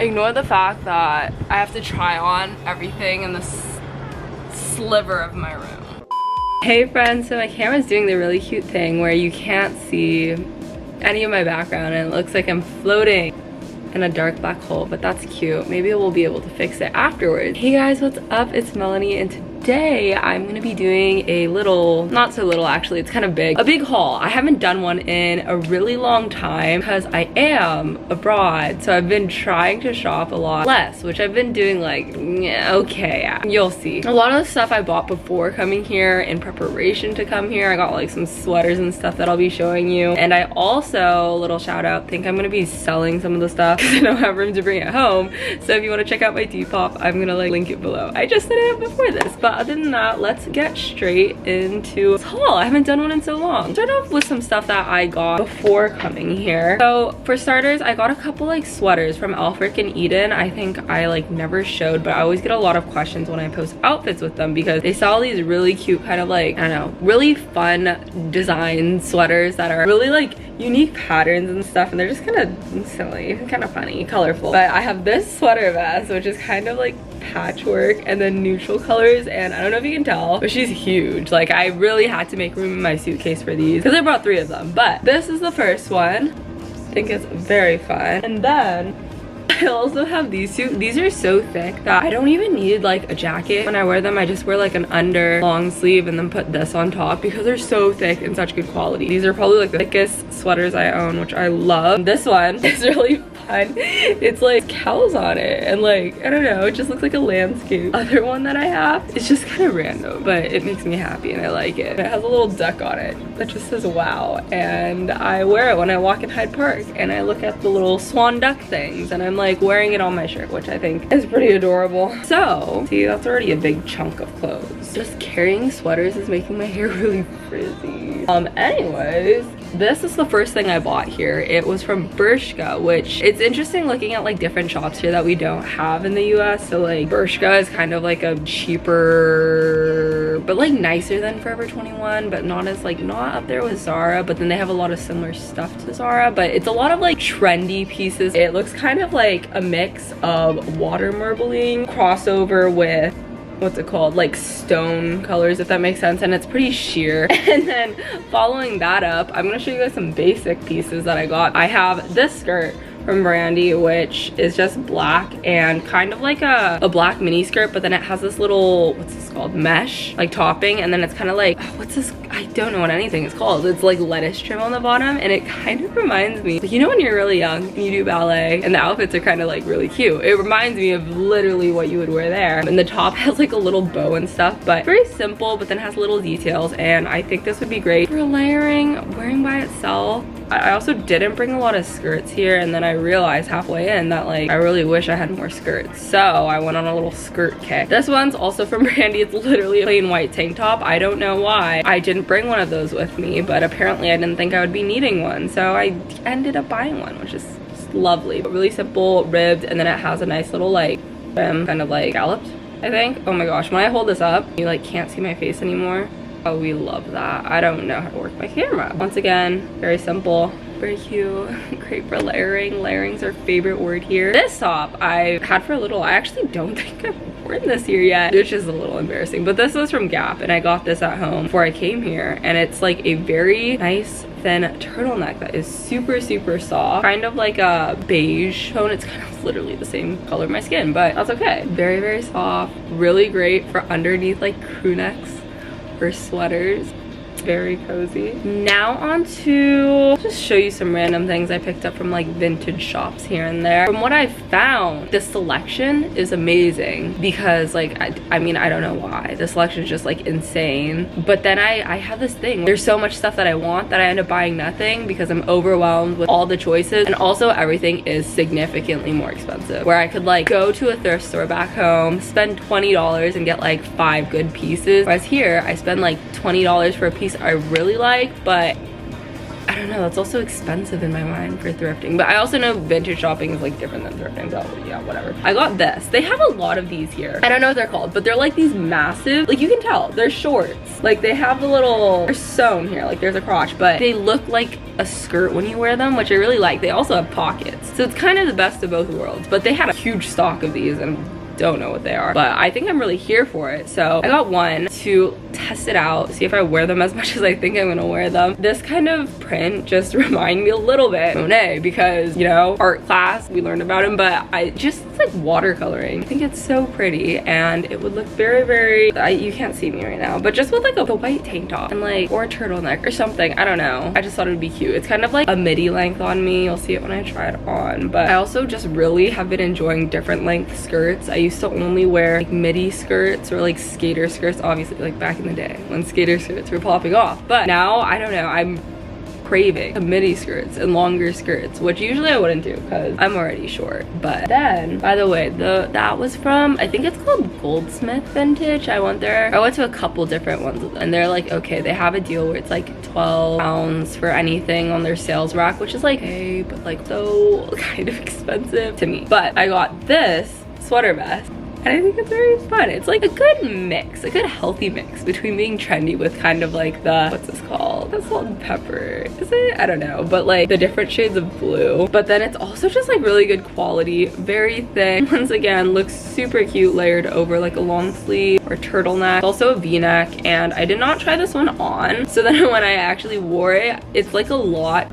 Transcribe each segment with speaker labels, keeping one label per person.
Speaker 1: Ignore the fact that I have to try on everything in this sliver of my room. Hey friends, so my camera's doing the really cute thing where you can't see any of my background and it looks like I'm floating in a dark black hole, but that's cute. Maybe we'll be able to fix it afterwards. Hey guys, what's up? It's Melanie, and today I'm gonna be doing a little, not so little actually, it's kind of big, a big haul. I haven't done one in a really long time because I am abroad, so I've been trying to shop a lot less, which I've been doing like, okay, you'll see. A lot of the stuff I bought before coming here in preparation to come here. I got like some sweaters and stuff that I'll be showing you, and I also, little shout out, think I'm gonna be selling some of the stuff because I don't have room to bring it home. So if you want to check out my Depop, I'm gonna like link it below. I just set it up before this, but other than that, let's get straight into this haul. I haven't done one in so long. Start off with some stuff that I got before coming here. So for starters, I got a couple like sweaters from Alfric and Eden. I think I like never showed, but I always get a lot of questions when I post outfits with them because they sell these really cute kind of like, I don't know, really fun design sweaters that are really like unique patterns and stuff, and they're just kind of silly, kind of funny, colorful. But I have this sweater vest, which is kind of like patchwork and then neutral colors, and I don't know if you can tell, but she's huge. Like I really had to make room in my suitcase for these because I brought 3 of them, but this is the first one. I think it's very fun. And then I also have these two. These are so thick that I don't even need like a jacket when I wear them. I just wear like an under long sleeve and then put this on top because they're so thick and such good quality. These are probably like the thickest sweaters I own, which I love. This one is really fun. It's like cows on it and like, I don't know, it just looks like a landscape. Other one that I have, it's just kind of random, but it makes me happy and I like it. It has a little duck on it that just says wow, and I wear it when I walk in Hyde Park and I look at the little swan duck things and I'm like wearing it on my shirt, which I think is pretty adorable. So see, that's already a big chunk of clothes. Just carrying sweaters is making my hair really frizzy. Anyways, this is the first thing I bought here. It was from VSCO, which it's interesting looking at like different shops here that we don't have in the US. So like VSCO is kind of like a cheaper but like nicer than Forever 21, but not as like, not up there with Zara, but then they have a lot of similar stuff to Zara, but it's a lot of like trendy pieces. It looks kind of like a mix of water marbling crossover with, what's it called, like stone colors, if that makes sense, and it's pretty sheer. And then following that up, I'm gonna show you guys some basic pieces that I got. I have this skirt from Brandy, which is just black and kind of like a black mini skirt, but then it has this little, what's this called, mesh like topping, and then it's kind of like, what's this, I don't know what anything is called. It's like lettuce trim on the bottom, and it kind of reminds me, like, you know when you're really young and you do ballet and the outfits are kind of like really cute. It reminds me of literally what you would wear there. And the top has like a little bow and stuff, but very simple, but then has little details, and I think this would be great for layering, wearing by itself. I also didn't bring a lot of skirts here, and then I realized halfway in that like I really wish I had more skirts, so I went on a little skirt kick. This one's also from Brandy. It's literally a plain white tank top. I don't know why I didn't bring one of those with me, but apparently I didn't think I would be needing one, so I ended up buying one, which is lovely. But really simple, ribbed, and then it has a nice little like kind of like scalloped, I think. Oh my gosh, when I hold this up you like can't see my face anymore. Oh, we love that. I don't know how to work my camera. Once again, very simple, very cute, great for layering. Layering's our favorite word here. This top I've had for a little. I actually don't think I've worn this here yet, which is a little embarrassing, but this was from Gap and I got this at home before I came here, and it's like a very nice thin turtleneck that is super soft, kind of like a beige tone. It's kind of literally the same color of my skin, but that's okay. Very soft, really great for underneath like crew necks or sweaters. Very cozy. Now on to just show you some random things I picked up from like vintage shops here and there. From what I've found, the selection is amazing because like I mean, I don't know why the selection is just like insane, but then I have this thing, there's so much stuff that I want that I end up buying nothing because I'm overwhelmed with all the choices, and also everything is significantly more expensive, where I could like go to a thrift store back home, spend $20 and get like 5 good pieces, whereas here I spend like $20 for a piece I really like, but I don't know, it's also expensive in my mind for thrifting, but I also know vintage shopping is like different than thrifting, so yeah, whatever. I got this. They have a lot of these here. I don't know what they're called, but they're like these massive, like you can tell, they're shorts. Like they have the little, they're sewn here, like there's a crotch, but they look like a skirt when you wear them, which I really like. They also have pockets. So it's kind of the best of both worlds, but they had a huge stock of these and don't know what they are, but I think I'm really here for it. So I got one to test it out, see if I wear them as much as I think I'm gonna wear them. This kind of print just reminded me a little bit of Monet because, you know, art class, we learned about him, but it's like watercoloring. I think it's so pretty and it would look very, very, you can't see me right now, but just with like a white tank top and like, or a turtleneck or something, I don't know. I just thought it would be cute. It's kind of like a midi length on me. You'll see it when I try it on, but I also just really have been enjoying different length skirts. I used to only wear like midi skirts or like skater skirts, obviously like back in the day when skater skirts were popping off, but now I don't know, I'm craving midi skirts and longer skirts, which usually I wouldn't do because I'm already short. But then, by the way, that was from, I think it's called Goldsmith Vintage. I went there, I went to a couple different ones of them, and they're like, okay, they have a deal where it's like £12 for anything on their sales rack, which is like, hey, but like so kind of expensive to me. But I got this sweater vest and I think it's very fun. It's like a good mix, a good healthy mix between being trendy with kind of like the, what's this called? The salt and pepper, is it? I don't know, but like the different shades of blue. But then it's also just like really good quality, very thin. Once again, looks super cute layered over like a long sleeve or turtleneck. Also a v-neck, and I did not try this one on. So then when I actually wore it, it's like a lot,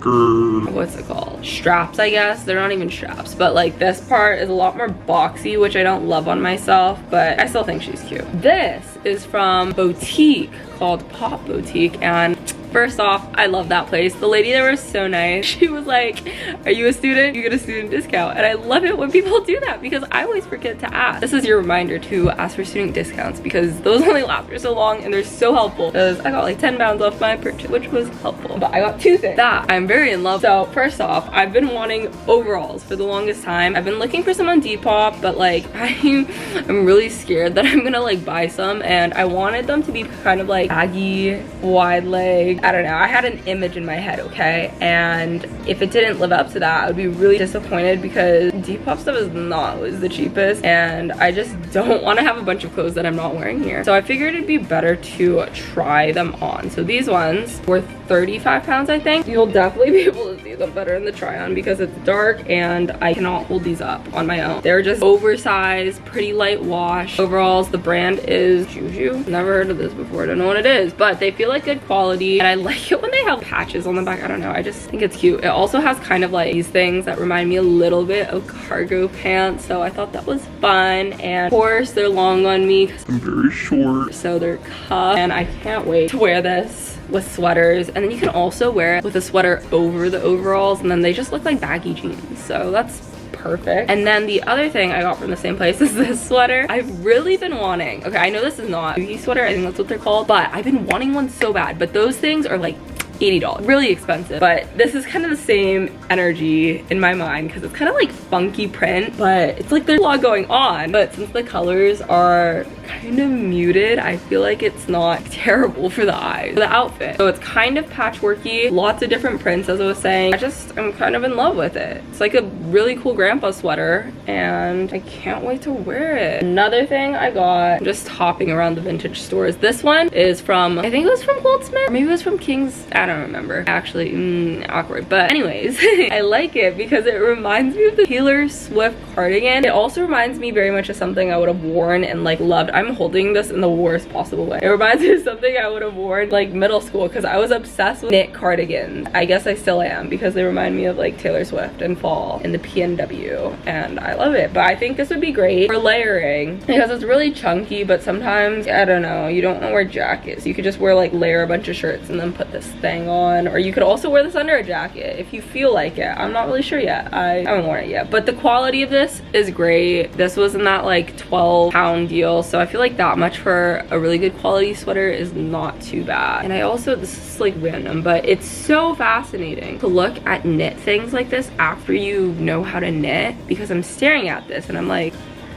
Speaker 1: what's it called? Straps, I guess. They're not even straps, but like this part is a lot more boxy, which I don't love on myself, but I still think she's cute. This is from boutique called Pop Boutique, and first off, I love that place. The lady there was so nice. She was like, are you a student? You get a student discount. And I love it when people do that because I always forget to ask. This is your reminder to ask for student discounts because those only last for so long and they're so helpful, because I got like 10 pounds off my purchase, which was helpful. But I got two things that I'm very in love with. So first off, I've been wanting overalls for the longest time. I've been looking for some on Depop, but like I'm really scared that I'm gonna like buy some, and I wanted them to be kind of like baggy, wide leg. I don't know, I had an image in my head, okay? And if it didn't live up to that, I would be really disappointed because Depop stuff is not always the cheapest, and I just don't want to have a bunch of clothes that I'm not wearing here. So I figured it'd be better to try them on. So these ones were 35 pounds, I think. You'll definitely be able to see them better in the try on because it's dark and I cannot hold these up on my own. They're just oversized, pretty light wash overalls. The brand is Juju. Never heard of this before, don't know what it is, but they feel like good quality, and I like it when they have patches on the back. I don't know, I just think it's cute. It also has kind of like these things that remind me a little bit of cargo pants, so I thought that was fun. And of course they're long on me because I'm very short, so they're cuffed, and I can't wait to wear this with sweaters. And then you can also wear it with a sweater over the overalls, and then they just look like baggy jeans, so that's perfect. And then the other thing I got from the same place is this sweater. I've really been wanting, okay, I know this is not a Yuki sweater, I think that's what they're called, but I've been wanting one so bad. But those things are like $80, really expensive. But this is kind of the same energy in my mind because it's kind of like funky print, but it's like there's a lot going on. But since the colors are kind of muted, I feel like it's not terrible for the eyes, for the outfit. So it's kind of patchworky, lots of different prints, as I was saying. I'm kind of in love with it. It's like a really cool grandpa sweater, and I can't wait to wear it. Another thing I got, just hopping around the vintage stores. This one is from, I think it was from Goldsmith, or maybe it was from King's, I don't remember. Actually, awkward. But anyways, I like it because it reminds me of the Taylor Swift cardigan. It also reminds me very much of something I would have worn and like loved. I'm holding this in the worst possible way. It reminds me of something I would have worn like middle school because I was obsessed with knit cardigans. I guess I still am because they remind me of like Taylor Swift and fall in the PNW, and I love it. But I think this would be great for layering because it's really chunky, but sometimes, I don't know, you don't want to wear jackets. You could just wear like layer a bunch of shirts and then put this thing on, or you could also wear this under a jacket if you feel like it. I'm not really sure yet. I haven't worn it yet, but the quality of this is great. This was in that like 12-pound deal, so I feel like that much for a really good quality sweater is not too bad. And I also, this is like random, but it's so fascinating to look at knit things like this after you know how to knit, because I'm staring at this and I'm like,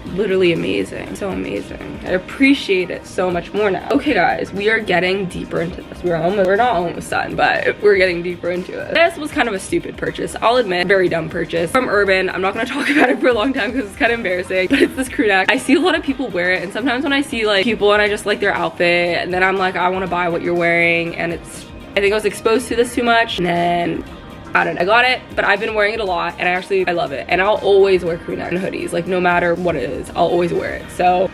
Speaker 1: literally amazing. So amazing. I appreciate it so much more now. Okay guys, we are getting deeper into this. We're not almost done, but we're getting deeper into it. This was kind of a stupid purchase. I'll admit, very dumb purchase from Urban. I'm not gonna talk about it for a long time because it's kind of embarrassing, but it's this crew neck. I see a lot of people wear it, and sometimes when I see like people and I just like their outfit, and then I'm like, I want to buy what you're wearing, and I think I was exposed to this too much, and then I don't know, I got it, but I've been wearing it a lot, and I love it, and I'll always wear crew neck and hoodies, like no matter what it is, I'll always wear it. So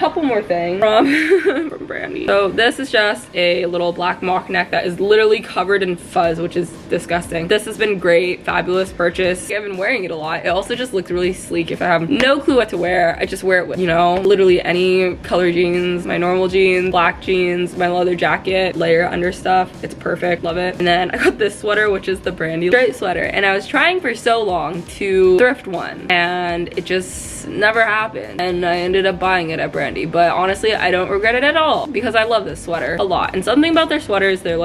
Speaker 1: couple more things from Brandy. So this is just a little black mock neck that is literally covered in fuzz, which is disgusting. This has been great, fabulous purchase. I've been wearing it a lot. It also just looks really sleek. If I have no clue what to wear, I just wear it with, you know, literally any color jeans, my normal jeans, black jeans, my leather jacket, layer under stuff. It's perfect, love it. And then I got this sweater, which is the Brandy straight sweater, and I was trying for so long to thrift one, and it just never happened, and I ended up buying it at Brandy. But honestly, I don't regret it at all because I love this sweater a lot. And something about their sweaters, they're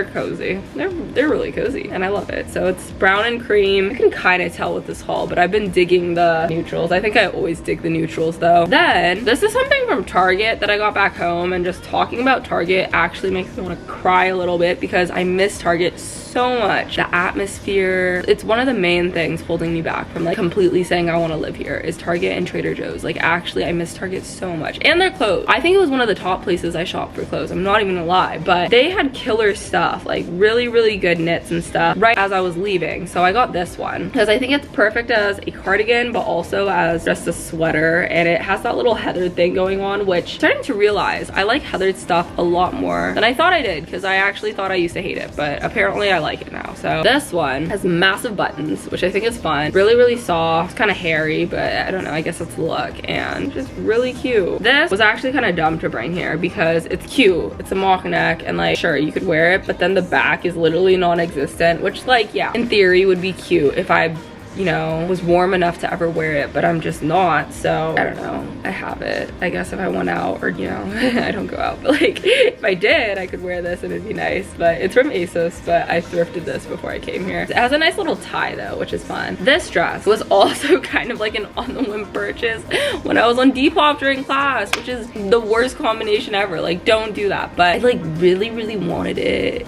Speaker 1: cozy. They're really cozy, and I love it. So it's brown and cream. You can kind of tell with this haul, but I've been digging the neutrals. I think I always dig the neutrals though. Then this is something from Target that I got back home, and just talking about Target actually makes me want to cry a little bit because I miss Target so much. The atmosphere, it's one of the main things holding me back from like completely saying I want to live here, is Target and Trader Joe's. Like actually, I miss Target so much, and their clothes. I think it was one of the top places I shopped for clothes. I'm not even gonna lie, but they had killer stuff, like really good knits and stuff right as I was leaving. So I got this one because I think it's perfect as a cardigan, but also as just a sweater, and it has that little heathered thing going on, which I'm starting to realize I like heathered stuff a lot more than I thought I did, because I actually thought I used to hate it, but apparently I like it now. So this one has massive buttons, which I think is fun. Really soft, kind of hairy, but I don't know, I guess it's the look, and just really cute. This was actually kind of dumb to bring here because it's cute. It's a mock neck, and like sure you could wear it, but then the back is literally non-existent, which like yeah, in theory would be cute if I, you know, was warm enough to ever wear it, but I'm just not. So I don't know, I have it. I guess if I went out, or you know, I don't go out, but like if I did, I could wear this and it'd be nice. But it's from ASOS, but I thrifted this before I came here. It has a nice little tie though, which is fun. This dress was also kind of like an on the whim purchase when I was on Depop during class, which is the worst combination ever. Like don't do that, but I like really wanted it.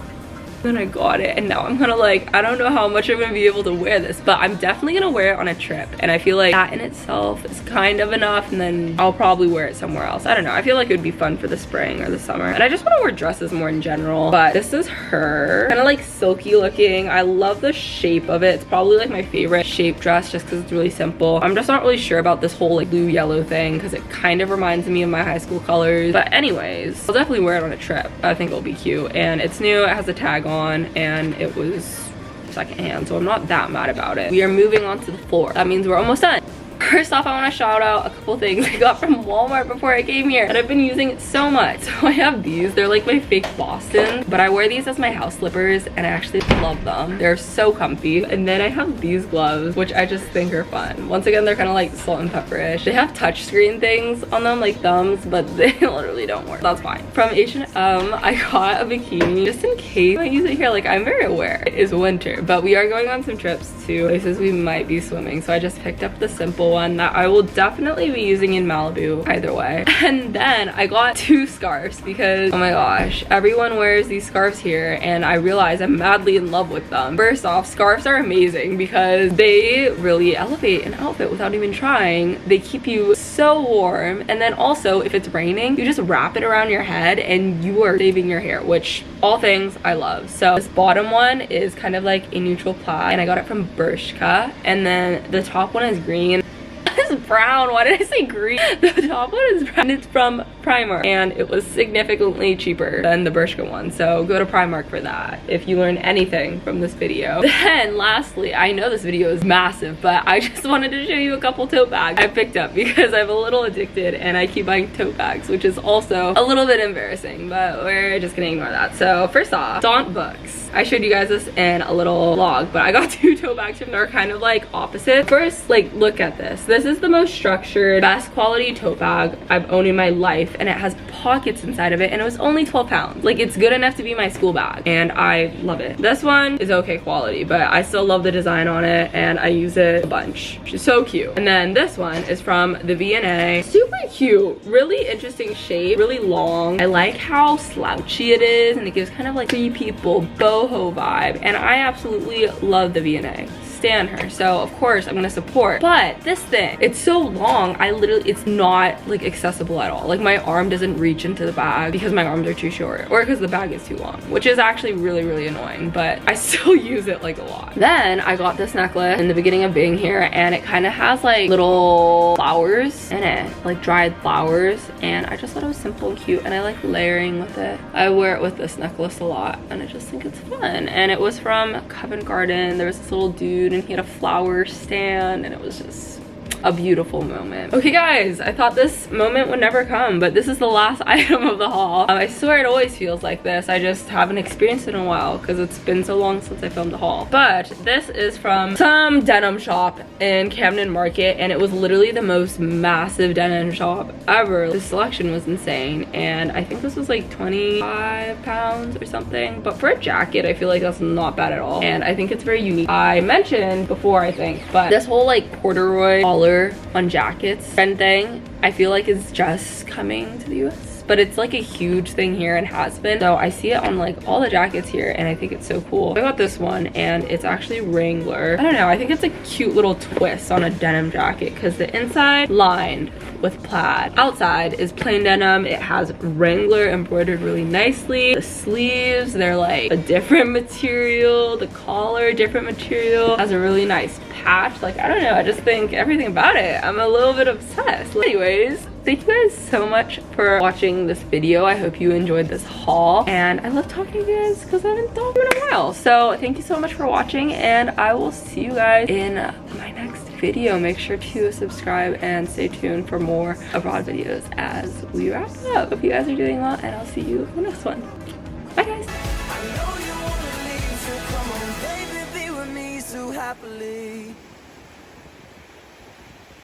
Speaker 1: Then I got it, and now I'm kind of like, I don't know how much I'm gonna be able to wear this, but I'm definitely gonna wear it on a trip, and I feel like that in itself is kind of enough, and then I'll probably wear it somewhere else. I don't know, I feel like it would be fun for the spring or the summer, and I just want to wear dresses more in general. But this is her, kind of like silky looking. I love the shape of it. It's probably like my favorite shape dress just because it's really simple. I'm just not really sure about this whole like blue yellow thing because it kind of reminds me of my high school colors, but anyways, I'll definitely wear it on a trip. I think it'll be cute, and it's new. It has a tag on, and it was secondhand, so I'm not that mad about it. We are moving on to the floor. That means we're almost done. First off, I want to shout out a couple things I got from Walmart before I came here, and I've been using it so much. So I have these. They're like my fake Boston, but I wear these as my house slippers, and I actually love them. They're so comfy. And then I have these gloves, which I just think are fun. Once again, they're kind of like salt and pepper-ish. They have touchscreen things on them, like thumbs, but they literally don't work. That's fine. From H&M, I got a bikini just in case I use it here. Like, I'm very aware it is winter, but we are going on some trips to places we might be swimming. So I just picked up the simple one that I will definitely be using in Malibu either way. And then I got 2 scarves because oh my gosh, everyone wears these scarves here, and I realize I'm madly in love with them. First off, scarves are amazing because they really elevate an outfit without even trying. They keep you so warm, and then also if it's raining, you just wrap it around your head and you are saving your hair, which all things I love. So this bottom one is kind of like a neutral plaid, and I got it from Bershka, and then the top one is green. It's brown. Why did I say green? The top one is brown. It's from Primark, and it was significantly cheaper than the Bershka one, so go to Primark for that if you learn anything from this video. Then lastly, I know this video is massive, but I just wanted to show you a couple tote bags I picked up because I'm a little addicted and I keep buying tote bags, which is also a little bit embarrassing, but we're just gonna ignore that. So first off, Daunt Books. I showed you guys this in a little vlog, but I got 2 tote bags from there, kind of like opposite. First, like, look at this. This is the most structured, best quality tote bag I've owned in my life, and it has pockets inside of it, and it was only 12 pounds. Like, it's good enough to be my school bag, and I love it. This one is okay quality, but I still love the design on it, and I use it a bunch. She's so cute. And then this one is from the V&A. Super cute, really interesting shape, really long. I like how slouchy it is, and it gives kind of like Free People boho vibe, and I absolutely love the V&A. Stan her, so of course I'm gonna support. But this thing, it's so long, it's not like accessible at all. Like, my arm doesn't reach into the bag because my arms are too short, or because the bag is too long, which is actually really annoying, but I still use it like a lot. Then I got this necklace in the beginning of being here, and it kind of has like little flowers in it, like dried flowers, and I just thought it was simple and cute, and I like layering with it. I wear it with this necklace a lot, and I just think it's fun. And it was from Covent Garden. There was this little dude, and he had a flower stand, and it was just a beautiful moment. Okay guys, I thought this moment would never come, but this is the last item of the haul. I swear it always feels like this. I just haven't experienced it in a while because it's been so long since I filmed a haul. But this is from some denim shop in Camden Market, and it was literally the most massive denim shop ever. The selection was insane, and I think this was like 25 pounds or something, but for a jacket I feel like that's not bad at all, and I think it's very unique. I mentioned before, I think, but this whole like corduroy collar on jackets trend thing, I feel like is just coming to the US, but it's like a huge thing here and has been. So I see it on like all the jackets here, and I think it's so cool. I got this one, and it's actually Wrangler. I don't know, I think it's a cute little twist on a denim jacket because the inside lined with plaid, outside is plain denim. It has Wrangler embroidered really nicely. The sleeves, they're like a different material. The collar, different material. Has a really nice patch. Like, I don't know, I just think everything about it, I'm a little bit obsessed. Anyways, thank you guys so much for watching this video. I hope you enjoyed this haul, and I love talking to you guys because I haven't talked in a while. So thank you so much for watching, and I will see you guys in my next video. Make sure to subscribe and stay tuned for more abroad videos as we wrap up. Hope you guys are doing well, and I'll see you in the next one. Bye guys.
Speaker 2: I know you wanna leave, so come on, baby, be with me so happily.